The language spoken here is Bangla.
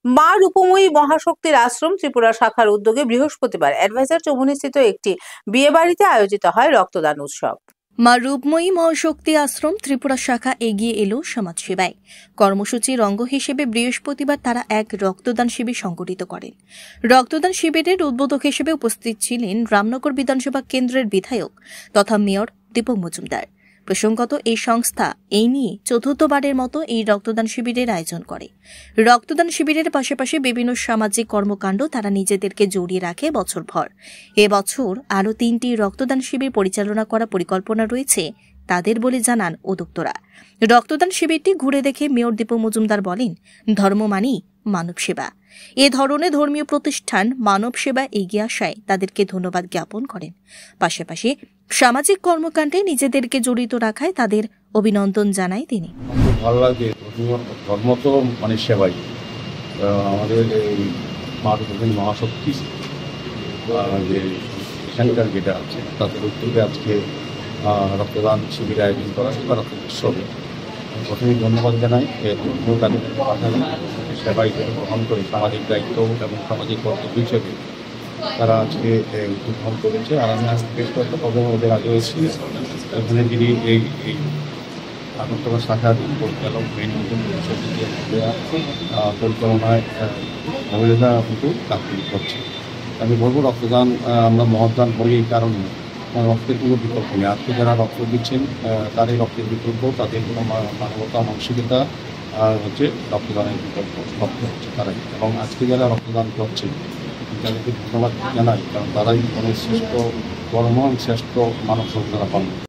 মা রূপময়ী মহাশক্তির আশ্রম ত্রিপুরা শাখার উদ্যোগে বৃহস্পতিবার অ্যাডভাইজার চৌমুহনীস্থিত একটি বিয়েবাড়িতে আয়োজিত হয় রক্তদান উৎসব। মা রূপময়ী মহাশক্তি আশ্রম ত্রিপুরা শাখা এগিয়ে এলো সমাজসেবায়। কর্মসূচির অঙ্গ হিসেবে বৃহস্পতিবার তারা এক রক্তদান শিবির সংগঠিত করেন। রক্তদান শিবিরের উদ্বোধক হিসেবে উপস্থিত ছিলেন রামনগর বিধানসভা কেন্দ্রের বিধায়ক তথা মেয়র দীপক মজুমদার। প্রসঙ্গত, এই সংস্থা এই নিয়ে চতুর্থবারের মতো এই রক্তদান শিবিরের আয়োজন করে। রক্তদান শিবিরের পাশাপাশি বিভিন্ন সামাজিক কর্মকাণ্ড তারা নিজেদেরকে জড়িয়ে রাখে বছরভর। এবছর আরও 3টি রক্তদান শিবির পরিচালনা করার পরিকল্পনা রয়েছে তাদের বলে জানান উদ্যোক্তারা। রক্তদান শিবিরটি ঘুরে দেখে মেয়র দীপক মজুমদার বলেন, ধর্ম মানেই মানব সেবা। এ ধরনের ধর্মীয় প্রতিষ্ঠান মানব সেবা এগিয়ে আসায় তাদেরকে ধন্যবাদ জ্ঞাপন করেন। পাশাপাশি সামাজিক কর্মকাণ্ডে নিজেদেরকে জড়িত রাখায় তাদের অভিনন্দন জানায় তিনি। ভালো লাগে, ধর্ম তো মানে সেবাই। আমাদের এই মা রূপময়ী মহাশক্তি যে সেন্টার যেটা আছে তাদের উদ্যোগে আজকে রক্তদান শিবির আয়োজন করা বা রক্ত উৎসবে প্রথমেই ধন্যবাদ জানাই। তাদের সেবাই গ্রহণ করে সামাজিক দায়িত্ব এবং সামাজিক কর্তব্য হিসেবে তারা আজকে উদ্যোগ গ্রহণ করেছে। আর আমি আজকে বেশ কয়েকটা প্রবলেম ওদের আগে হয়েছি। এখানে যিনি এই আগরতলা শাখার পরিচালক মেন পরিচালনায় মহিলারা কিন্তু কাজগুলি করছে। আমি বলবো রক্তদান আমরা মহৎদান করি এই কারণে রক্তের কোনো বিকল্প নেই। আজকে যারা রক্ত দিচ্ছেন তারই রক্তের বিকল্প, তাদের কোনো মানবতা মানসিকতা হচ্ছে রক্তদানের বিকল্প রক্ত হচ্ছে তারাই। এবং আজকে যারা রক্তদান করছে তাদেরকে ধন্যবাদ জানাই, কারণ তারাই অনেক শ্রেষ্ঠ বড় মহান শ্রেষ্ঠ মানব সত্তা পান।